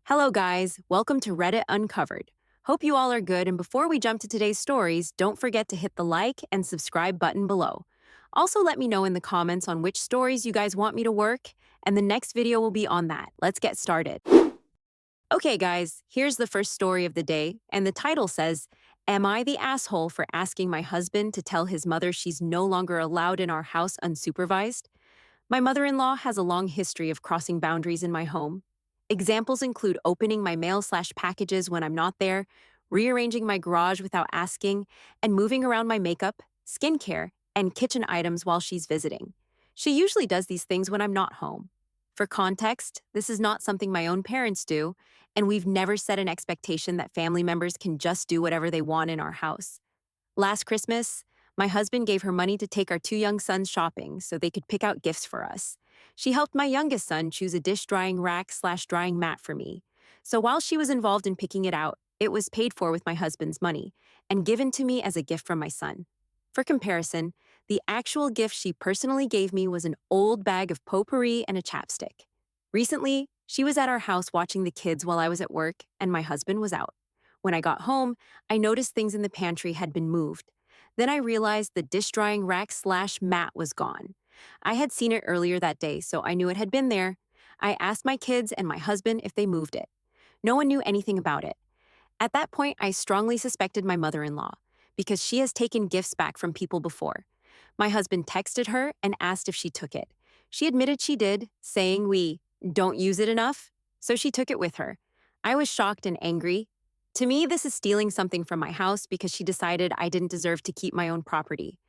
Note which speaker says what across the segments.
Speaker 1: Hello, guys. Welcome to Reddit Uncovered. Hope you all are good, and before we jump to today's stories, don't forget to hit the like and subscribe button below. Also, let me know in the comments on which stories you guys want me to work, and the next video will be on that. Let's get started. Okay, guys, here's the first story of the day, and the title says, Am I the asshole for asking my husband to tell his mother she's no longer allowed in our house unsupervised? My mother-in-law has a long history of crossing boundaries in my home. Examples include opening my mail/packages when I'm not there, rearranging my garage without asking, and moving around my makeup, skincare, and kitchen items while she's visiting. She usually does these things when I'm not home. For context, this is not something my own parents do, and we've never set an expectation that family members can just do whatever they want in our house. Last Christmas, my husband gave her money to take our two young sons shopping so they could pick out gifts for us. She helped my youngest son choose a dish drying rack/drying mat for me. So while she was involved in picking it out, it was paid for with my husband's money and given to me as a gift from my son. For comparison, the actual gift she personally gave me was an old bag of potpourri and a chapstick. Recently, she was at our house watching the kids while I was at work and my husband was out. When I got home, I noticed things in the pantry had been moved. Then I realized the dish drying rack/mat was gone. I had seen it earlier that day, so I knew it had been there. I asked my kids and my husband if they moved it. No one knew anything about it. At that point, I strongly suspected my mother-in-law because she has taken gifts back from people before. My husband texted her and asked if she took it. She admitted she did, saying we don't use it enough, so she took it with her. I was shocked and angry. To me, this is stealing something from my house because she decided I didn't deserve to keep my own property.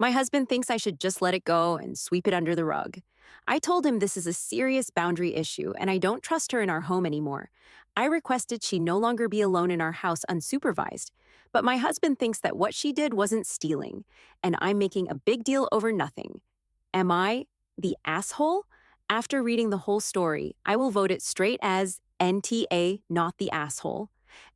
Speaker 1: My husband thinks I should just let it go and sweep it under the rug. I told him this is a serious boundary issue and I don't trust her in our home anymore. I requested she no longer be alone in our house unsupervised, but my husband thinks that what she did wasn't stealing, and I'm making a big deal over nothing. Am I the asshole? After reading the whole story, I will vote it straight as NTA, not the asshole.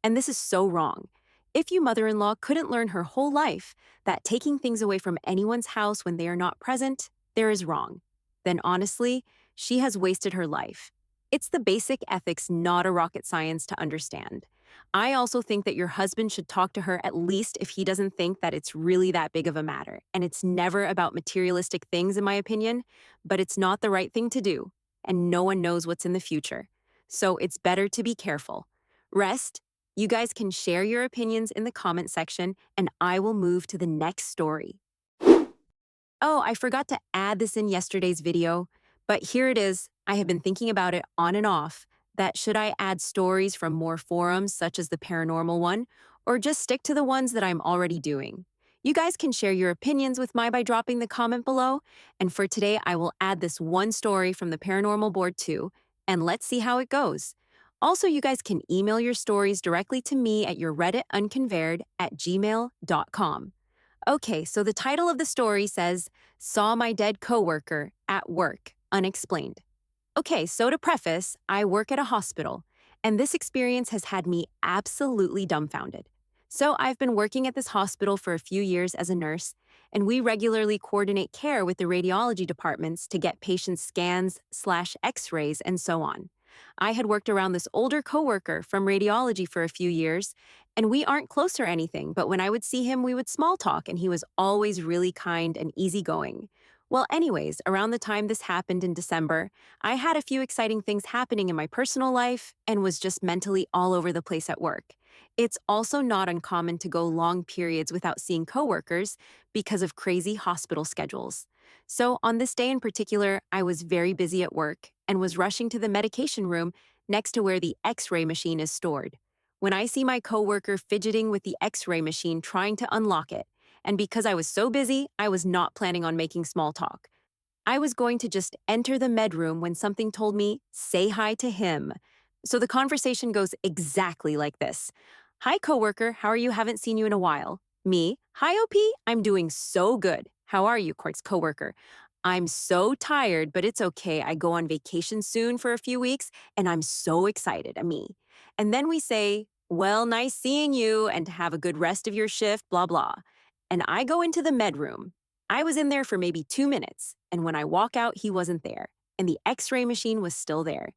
Speaker 1: And this is so wrong. If you mother-in-law couldn't learn her whole life that taking things away from anyone's house when they are not present, there is wrong, then honestly, she has wasted her life. It's the basic ethics, not a rocket science to understand. I also think that your husband should talk to her at least if he doesn't think that it's really that big of a matter. And it's never about materialistic things, in my opinion, but it's not the right thing to do, and no one knows what's in the future. So it's better to be careful. Rest, you guys can share your opinions in the comment section, and I will move to the next story. Oh, I forgot to add this in yesterday's video, but here it is. I have been thinking about it on and off, that should I add stories from more forums such as the paranormal one, or just stick to the ones that I'm already doing? You guys can share your opinions with me by dropping the comment below, and for today I will add this one story from the paranormal board too, and let's see how it goes. Also, you guys can email your stories directly to me at your redditunconvered@gmail.com. Okay, so the title of the story says, Saw My Dead Coworker at Work, Unexplained. Okay, so to preface, I work at a hospital, and this experience has had me absolutely dumbfounded. So I've been working at this hospital for a few years as a nurse, and we regularly coordinate care with the radiology departments to get patients scans/x-rays and so on. I had worked around this older coworker from radiology for a few years, and we aren't close or anything, but when I would see him, we would small talk, and he was always really kind and easygoing. Well, anyways, around the time this happened in December, I had a few exciting things happening in my personal life and was just mentally all over the place at work. It's also not uncommon to go long periods without seeing coworkers because of crazy hospital schedules. So on this day in particular, I was very busy at work and was rushing to the medication room next to where the X-ray machine is stored. When I see my coworker fidgeting with the X-ray machine trying to unlock it, and because I was so busy, I was not planning on making small talk. I was going to just enter the med room when something told me, say hi to him. So the conversation goes exactly like this. Hi, coworker, how are you? Haven't seen you in a while. Me, hi, OP, I'm doing so good. How are you, Quartz coworker? I'm so tired, but it's okay. I go on vacation soon for a few weeks, and I'm so excited, me. And then we say, well, nice seeing you, and have a good rest of your shift, blah, blah. And I go into the med room. I was in there for maybe 2 minutes, and when I walk out, he wasn't there, and the X-ray machine was still there.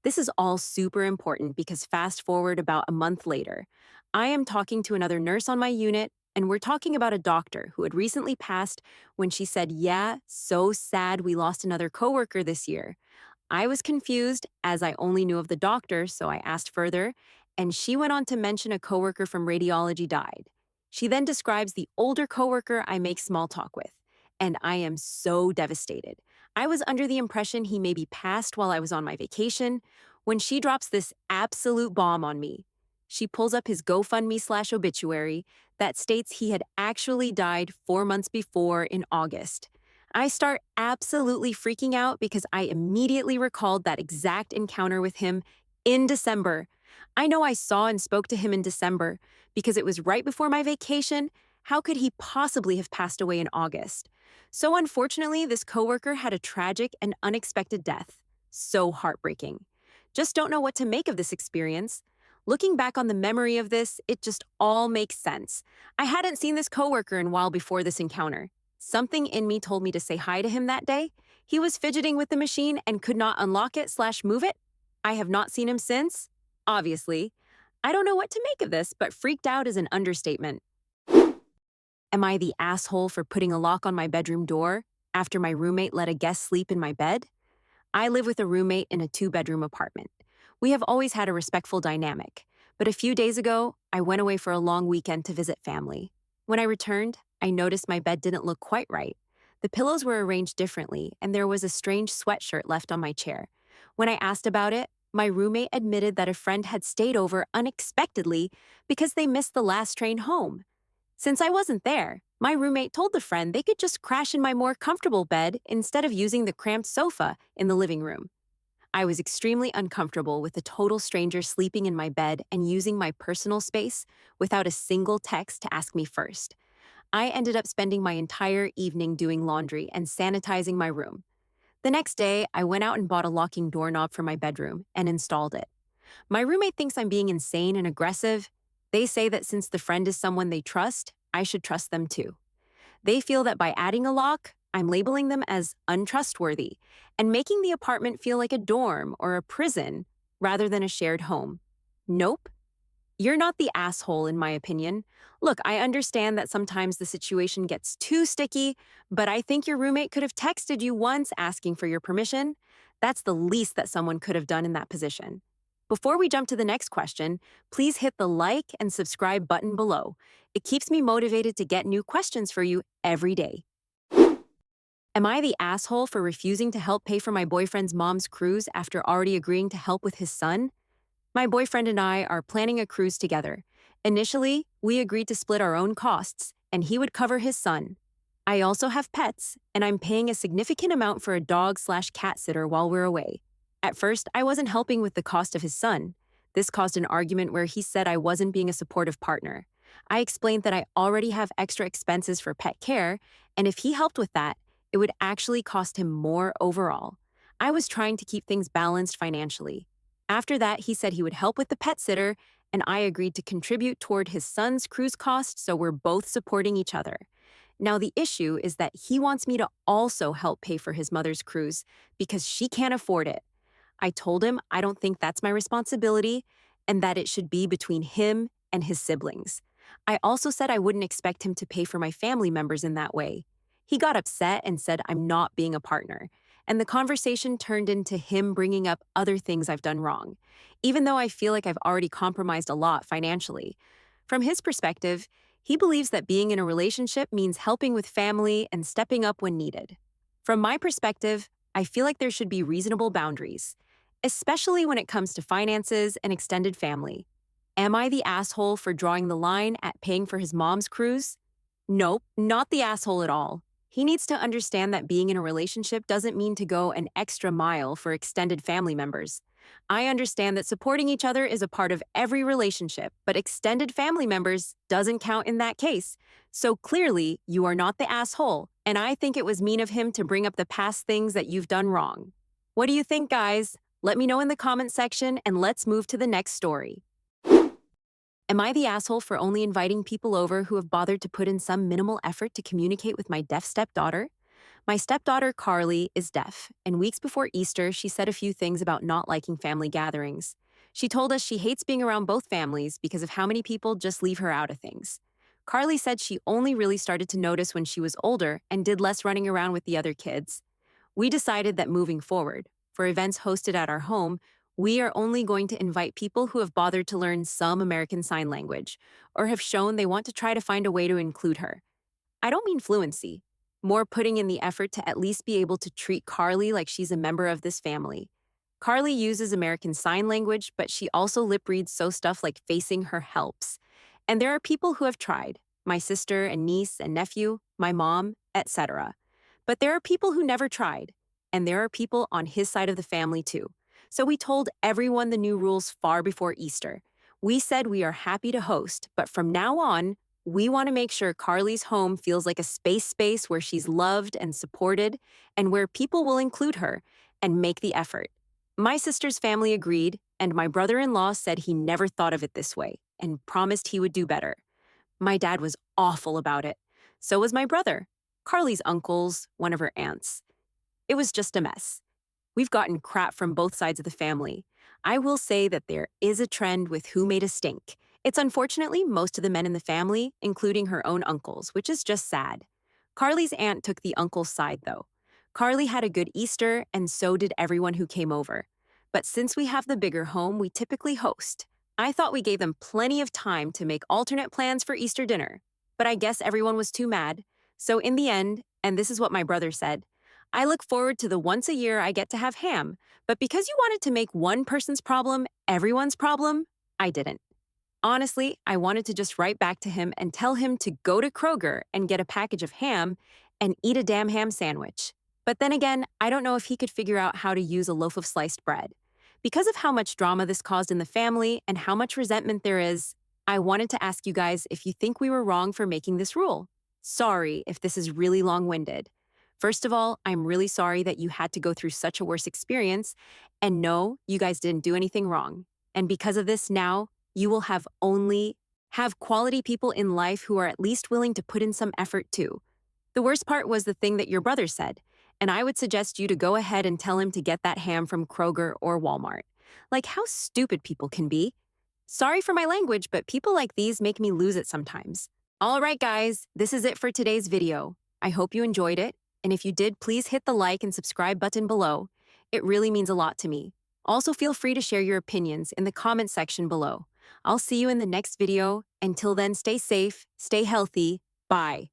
Speaker 1: This is all super important because fast forward about a month later, I am talking to another nurse on my unit, and we're talking about a doctor who had recently passed when she said, "Yeah, so sad we lost another coworker this year." I was confused as I only knew of the doctor, so I asked further, and she went on to mention a coworker from radiology died. She then describes the older coworker I make small talk with, and I am so devastated. I was under the impression he maybe passed while I was on my vacation when she drops this absolute bomb on me. She pulls up his GoFundMe/obituary that states he had actually died 4 months before in August. I start absolutely freaking out because I immediately recalled that exact encounter with him in December. I know I saw and spoke to him in December because it was right before my vacation. How could he possibly have passed away in August? So unfortunately, this coworker had a tragic and unexpected death. So heartbreaking. Just don't know what to make of this experience. Looking back on the memory of this, it just all makes sense. I hadn't seen this coworker in a while before this encounter. Something in me told me to say hi to him that day. He was fidgeting with the machine and could not unlock it/move it. I have not seen him since, obviously. I don't know what to make of this, but freaked out is an understatement. Am I the asshole for putting a lock on my bedroom door after my roommate let a guest sleep in my bed? I live with a roommate in a two-bedroom apartment. We have always had a respectful dynamic, but a few days ago, I went away for a long weekend to visit family. When I returned, I noticed my bed didn't look quite right. The pillows were arranged differently, and there was a strange sweatshirt left on my chair. When I asked about it, my roommate admitted that a friend had stayed over unexpectedly because they missed the last train home. Since I wasn't there, my roommate told the friend they could just crash in my more comfortable bed instead of using the cramped sofa in the living room. I was extremely uncomfortable with a total stranger sleeping in my bed and using my personal space without a single text to ask me first. I ended up spending my entire evening doing laundry and sanitizing my room. The next day, I went out and bought a locking doorknob for my bedroom and installed it. My roommate thinks I'm being insane and aggressive. They say that since the friend is someone they trust, I should trust them too. They feel that by adding a lock, I'm labeling them as untrustworthy and making the apartment feel like a dorm or a prison rather than a shared home. Nope. You're not the asshole, in my opinion. Look, I understand that sometimes the situation gets too sticky, but I think your roommate could have texted you once asking for your permission. That's the least that someone could have done in that position. Before we jump to the next question, please hit the like and subscribe button below. It keeps me motivated to get new questions for you every day. Am I the asshole for refusing to help pay for my boyfriend's mom's cruise after already agreeing to help with his son? My boyfriend and I are planning a cruise together. Initially, we agreed to split our own costs, and he would cover his son. I also have pets, and I'm paying a significant amount for a dog/cat sitter while we're away. At first, I wasn't helping with the cost of his son. This caused an argument where he said I wasn't being a supportive partner. I explained that I already have extra expenses for pet care, and if he helped with that, it would actually cost him more overall. I was trying to keep things balanced financially. After that, he said he would help with the pet sitter, and I agreed to contribute toward his son's cruise costs so we're both supporting each other. Now, the issue is that he wants me to also help pay for his mother's cruise because she can't afford it. I told him I don't think that's my responsibility and that it should be between him and his siblings. I also said I wouldn't expect him to pay for my family members in that way. He got upset and said I'm not being a partner, and the conversation turned into him bringing up other things I've done wrong, even though I feel like I've already compromised a lot financially. From his perspective, he believes that being in a relationship means helping with family and stepping up when needed. From my perspective, I feel like there should be reasonable boundaries, especially when it comes to finances and extended family. Am I the asshole for drawing the line at paying for his mom's cruise? Nope, not the asshole at all. He needs to understand that being in a relationship doesn't mean to go an extra mile for extended family members. I understand that supporting each other is a part of every relationship, but extended family members doesn't count in that case. So clearly, you are not the asshole, and I think it was mean of him to bring up the past things that you've done wrong. What do you think, guys? Let me know in the comment section, and let's move to the next story. Am I the asshole for only inviting people over who have bothered to put in some minimal effort to communicate with my deaf stepdaughter? My stepdaughter, Carly, is deaf, and weeks before Easter, she said a few things about not liking family gatherings. She told us she hates being around both families because of how many people just leave her out of things. Carly said she only really started to notice when she was older and did less running around with the other kids. We decided that moving forward, for events hosted at our home, we are only going to invite people who have bothered to learn some American Sign Language or have shown they want to try to find a way to include her. I don't mean fluency, more putting in the effort to at least be able to treat Carly like she's a member of this family. Carly uses American Sign Language, but she also lip reads so stuff like facing her helps. And there are people who have tried my sister and niece and nephew, my mom, etc. But there are people who never tried, and there are people on his side of the family too. So we told everyone the new rules far before Easter. We said we are happy to host, but from now on, we want to make sure Carly's home feels like a space where she's loved and supported and where people will include her and make the effort. My sister's family agreed, and my brother-in-law said he never thought of it this way and promised he would do better. My dad was awful about it. So was my brother, Carly's uncles, one of her aunts. It was just a mess. We've gotten crap from both sides of the family. I will say that there is a trend with who made a stink. It's unfortunately most of the men in the family, including her own uncles, which is just sad. Carly's aunt took the uncle's side, though. Carly had a good Easter, and so did everyone who came over. But since we have the bigger home, we typically host. I thought we gave them plenty of time to make alternate plans for Easter dinner. But I guess everyone was too mad. So in the end, and this is what my brother said, I look forward to the once a year I get to have ham, but because you wanted to make one person's problem everyone's problem, I didn't. Honestly, I wanted to just write back to him and tell him to go to Kroger and get a package of ham and eat a damn ham sandwich. But then again, I don't know if he could figure out how to use a loaf of sliced bread. Because of how much drama this caused in the family and how much resentment there is, I wanted to ask you guys if you think we were wrong for making this rule. Sorry if this is really long-winded. First of all, I'm really sorry that you had to go through such a worse experience. And no, you guys didn't do anything wrong. And because of this now, you will have quality people in life who are at least willing to put in some effort too. The worst part was the thing that your brother said, and I would suggest you to go ahead and tell him to get that ham from Kroger or Walmart. Like how stupid people can be. Sorry for my language, but people like these make me lose it sometimes. All right, guys, this is it for today's video. I hope you enjoyed it. And if you did, please hit the like and subscribe button below. It really means a lot to me. Also, feel free to share your opinions in the comment section below. I'll see you in the next video. Until then, stay safe, stay healthy. Bye.